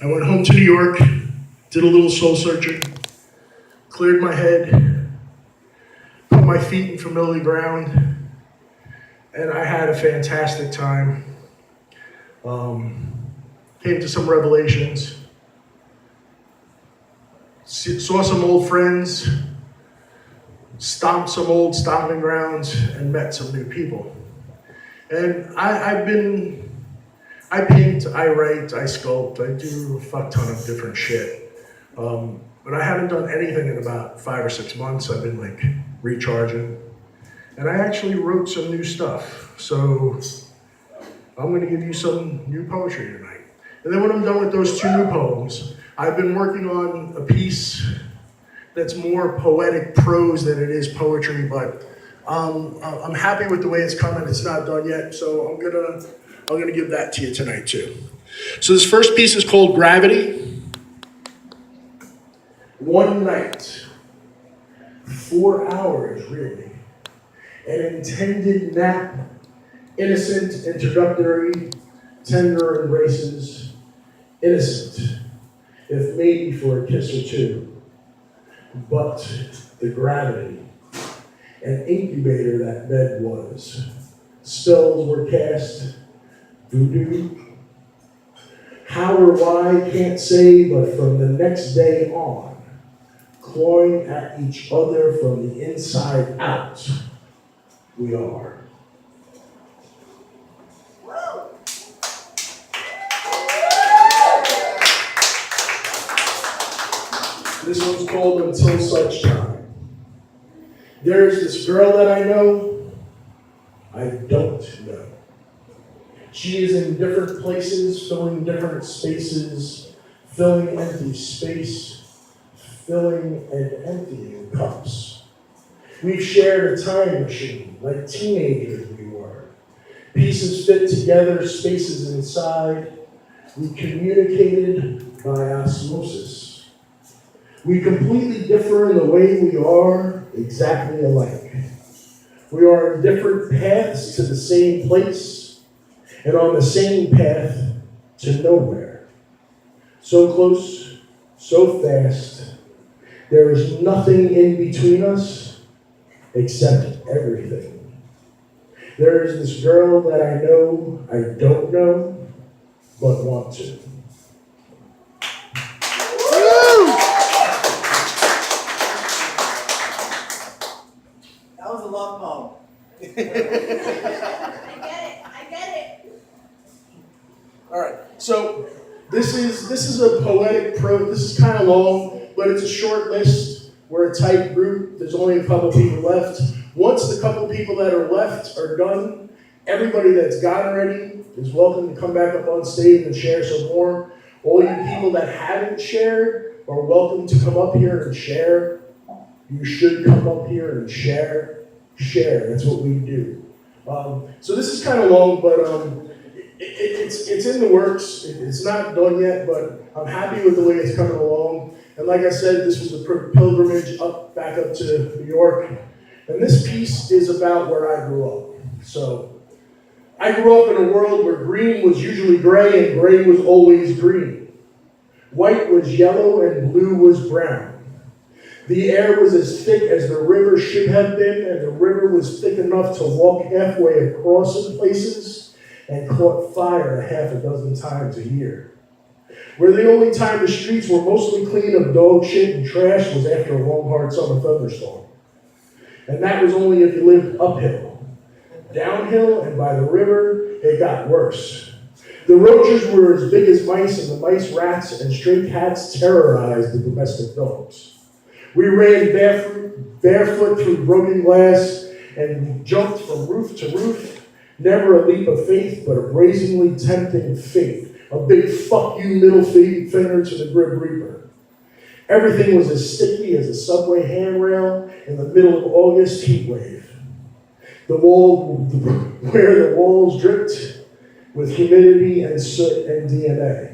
I went home to New York, did a little soul searching, cleared my head, put my feet in familiar ground, and I had a fantastic time. Came to some revelations, saw some old friends, stomped some old stomping grounds, and met some new people. And I paint, I write, I sculpt, I do a fuck ton of different shit. But I haven't done anything in about 5 or 6 months. I've been like recharging. And I actually wrote some new stuff. So I'm gonna give you some new poetry tonight. And then when I'm done with those 2 new poems, I've been working on a piece that's more poetic prose than it is poetry, but I'm happy with the way it's coming. It's not done yet, so I'm gonna give that to you tonight too. So this first piece is called Gravity. One night, 4 hours really, an intended nap, innocent, introductory, tender embraces, innocent, if maybe for a kiss or two, but the gravity, an incubator that bed was. Spells were cast, voodoo. How or why, can't say, but from the next day on, clawing at each other from the inside out, we are. This one's called Until Such Time. There's this girl that I know, I don't know. She is in different places, filling different spaces, filling empty space, filling and emptying cups. We've shared a time machine, like teenagers we were. Pieces fit together, spaces inside. We communicated by osmosis. We completely differ in the way we are exactly alike. We are on different paths to the same place, and on the same path to nowhere. So close, so fast, there is nothing in between us except everything. There is this girl that I know I don't know, but want to. That was a long poem. I get it. All right, so this is a poetic prose. This is kind of long, but it's a short list. We're a tight group. There's only a couple people left. Once the couple people that are left are done, everybody that's gotten ready is welcome to come back up on stage and share some more. All you people that haven't shared are welcome to come up here and share. You should come up here and share. That's what we do. So this is kind of long, but it's in the works. It's not done yet, but I'm happy with the way it's coming along. And like I said, this was a pilgrimage back up to New York. And this piece is about where I grew up. So I grew up in a world where green was usually gray and gray was always green. White was yellow and blue was brown. The air was as thick as the river should have been, and the river was thick enough to walk halfway across in places and caught fire 6 times a year. Where the only time the streets were mostly clean of dog shit and trash was after a long, hard summer thunderstorm. And that was only if you lived uphill. Downhill and by the river, it got worse. The roaches were as big as mice, and the mice, rats, and stray cats terrorized the domestic dogs. We ran barefoot through broken glass and jumped from roof to roof. Never a leap of faith, but a brazenly tempting fate. A big fuck you middle finger to the Grim Reaper. Everything was as sticky as a subway handrail in the middle of August heat wave. Where the walls dripped with humidity and soot and DNA.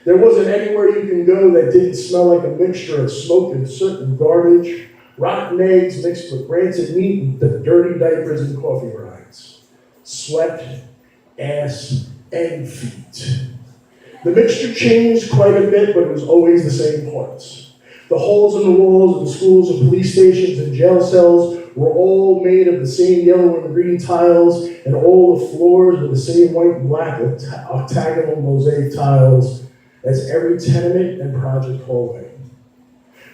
There wasn't anywhere you can go that didn't smell like a mixture of smoke and soot and garbage, rotten eggs mixed with rancid meat and the dirty diapers and coffee grinds. Sweat, ass, and feet. The mixture changed quite a bit, but it was always the same parts. The holes in the walls of the schools and police stations and jail cells were all made of the same yellow and green tiles, and all the floors were the same white and black octagonal mosaic tiles as every tenement and project hallway.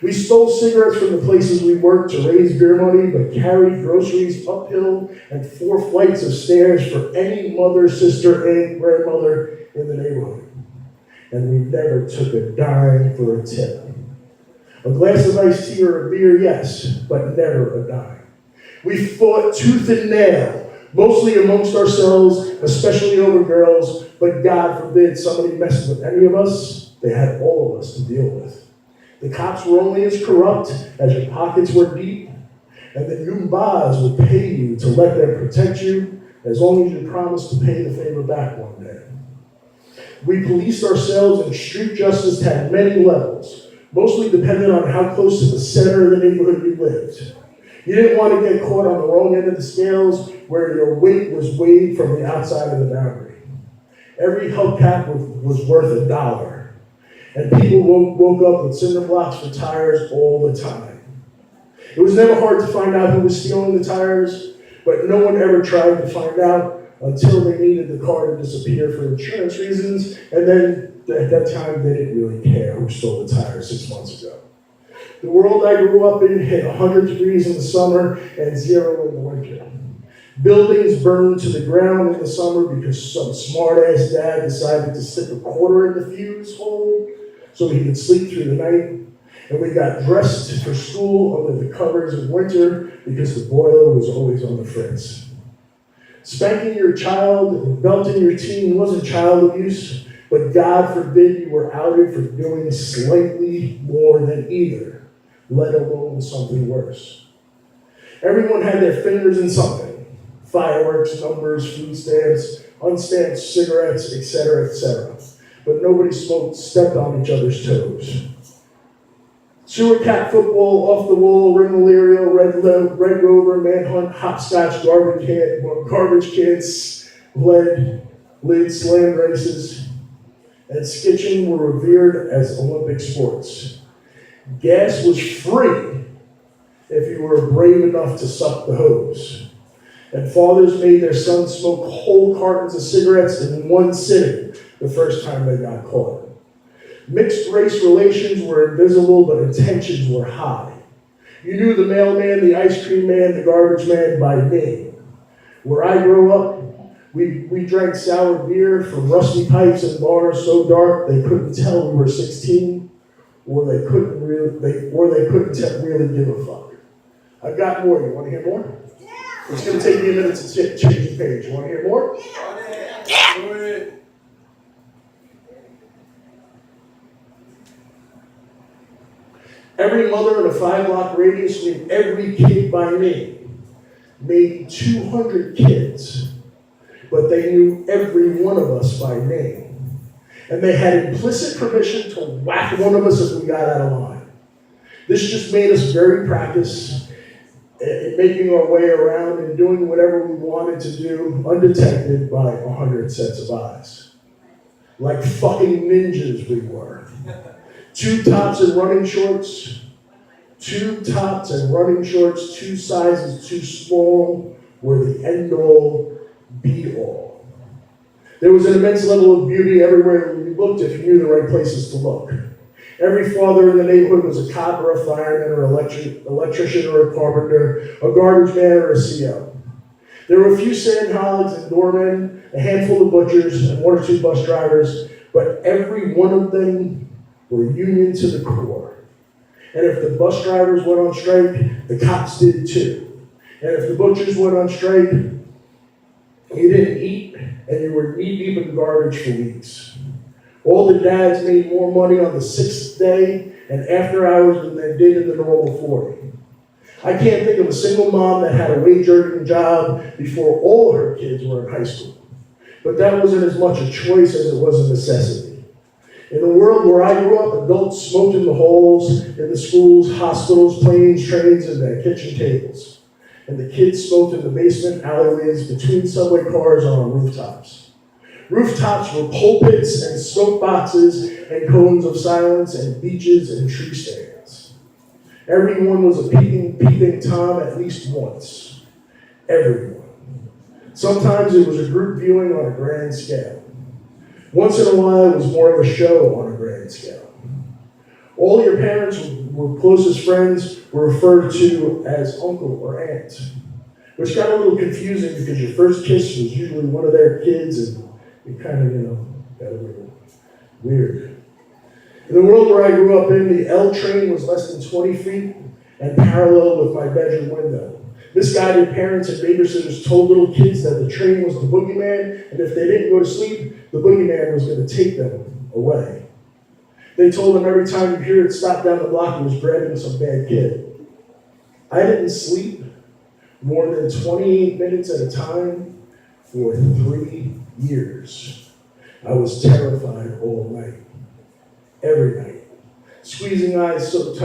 We stole cigarettes from the places we worked to raise beer money, but carried groceries uphill and 4 flights of stairs for any mother, sister, aunt, grandmother in the neighborhood. And we never took a dime for a tip. A glass of iced tea or a beer, yes, but never a dime. We fought tooth and nail, mostly amongst ourselves, especially over girls, but God forbid somebody messed with any of us, they had all of us to deal with. The cops were only as corrupt as your pockets were deep, and the Yumbas would pay you to let them protect you as long as you promised to pay the favor back one day. We policed ourselves, and street justice had many levels, mostly dependent on how close to the center of the neighborhood you lived. You didn't want to get caught on the wrong end of the scales where your weight was weighed from the outside of the boundary. Every hubcap was worth $1. And people woke up with cinder blocks for tires all the time. It was never hard to find out who was stealing the tires, but no one ever tried to find out until they needed the car to disappear for insurance reasons, and then at that time they didn't really care who stole the tires 6 months ago. The world I grew up in hit 100 degrees in the summer and 0 in the winter. Buildings burned to the ground in the summer because some smart-ass dad decided to stick a quarter in the fuse hole so he could sleep through the night. And we got dressed for school under the covers in winter because the boiler was always on the fritz. Spanking your child and belting your teen wasn't child abuse, but God forbid you were outed for doing slightly more than either, let alone something worse. Everyone had their fingers in something. Fireworks, numbers, food stamps, unstamped cigarettes, etc., etc. But nobody stepped on each other's toes. Sewer cat football, off the wall, ring Illyrio, red rover, manhunt, hopscotch, garbage cans, lid slam races, and skitching were revered as Olympic sports. Gas was free if you were brave enough to suck the hose. And fathers made their sons smoke whole cartons of cigarettes in one sitting the first time they got caught. Mixed race relations were invisible, but intentions were high. You knew the mailman, the ice cream man, the garbage man by name. Where I grew up, we drank sour beer from rusty pipes in bars so dark they couldn't tell we were 16, or they couldn't really give a fuck. I've got more. You want to hear more? It's going to take me a minute to change the page. You want to hear more? Yeah. Every mother in a 5-block radius knew every kid by name. Maybe 200 kids, but they knew every one of us by name. And they had implicit permission to whack one of us if we got out of line. This just made us very practiced in making our way around and doing whatever we wanted to do undetected by 100 sets of eyes. Like fucking ninjas we were. Two tops and running shorts, two sizes too small were the end-all, be-all. There was an immense level of beauty everywhere we looked if you knew the right places to look. Every father in the neighborhood was a cop or a fireman or an electrician or a carpenter, a garbage man or a CO. There were a few sandhogs and doormen, a handful of butchers, and 1 or 2 bus drivers, but every one of them were union to the core. And if the bus drivers went on strike, the cops did too. And if the butchers went on strike, you didn't eat, and you were knee-deep in garbage for weeks. All the dads made more money on the 6th day and after hours than they did in the normal 40. I can't think of a single mom that had a wage-earning job before all her kids were in high school. But that wasn't as much a choice as it was a necessity. In the world where I grew up, adults smoked in the halls, in the schools, hospitals, planes, trains, and their kitchen tables. And the kids smoked in the basement, alleyways, between subway cars, and on rooftops. Rooftops were pulpits and soapboxes and cones of silence and beaches and tree stands. Everyone was a peeping Tom at least once. Everyone. Sometimes it was a group viewing on a grand scale. Once in a while, it was more of a show on a grand scale. All your parents were closest friends were referred to as uncle or aunt, which got a little confusing because your first kiss was usually one of their kids, and it kind of, got a little weird. In the world where I grew up in, the L train was less than 20 feet and parallel with my bedroom window. Misguided parents and babysitters told little kids that the train was the boogeyman, and if they didn't go to sleep, the boogeyman was going to take them away. They told them every time you hear it stop down the block, it was grabbing some bad kid. I didn't sleep more than 28 minutes at a time for 3 years. I was terrified all night, every night. Squeezing eyes shut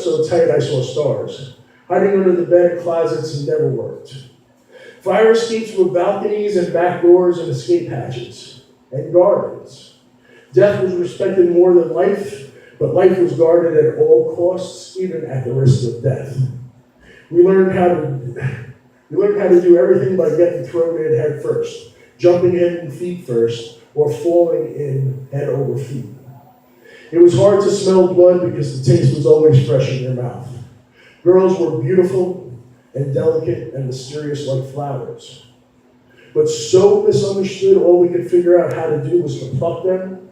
so tight I saw stars. Hiding under the bed closets never worked. Fire escapes were balconies and back doors and escape hatches and gardens. Death was respected more than life, but life was guarded at all costs, even at the risk of death. We learned how to do everything by getting thrown in head first, jumping in feet first, or falling in head over feet. It was hard to smell blood because the taste was always fresh in your mouth. Girls were beautiful and delicate and mysterious like flowers. But so misunderstood, all we could figure out how to do was to pluck them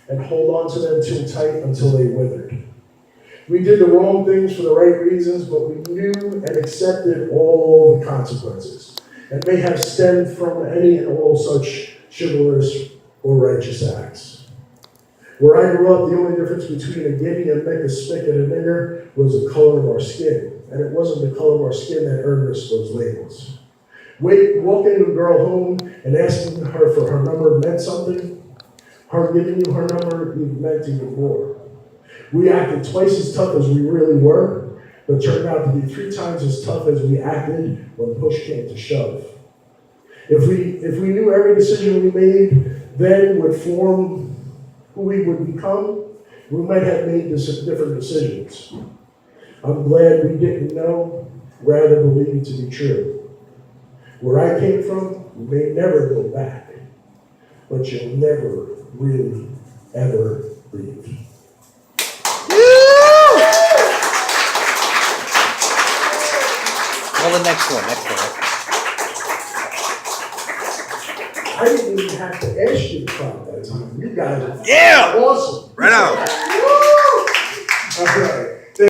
and hold on to them too tight until they withered. We did the wrong things for the right reasons, but we knew and accepted all the consequences, and may have stemmed from any and all such chivalrous or righteous acts. Where I grew up, the only difference between a giddy, a mega spick, and a nigger was the color of our skin, and it wasn't the color of our skin that earned us those labels. Walking a girl home and asking her for her number meant something. Her giving you her number meant even more. We acted twice as tough as we really were, but turned out to be 3 times as tough as we acted when push came to shove. If we knew every decision we made then would form who we would become, we might have made different decisions. I'm glad we didn't know, rather believe it to be true. Where I came from, you may never go back, but you'll never really, ever leave. Well, the next one. I didn't even have to ask you to clap that time. You guys are awesome.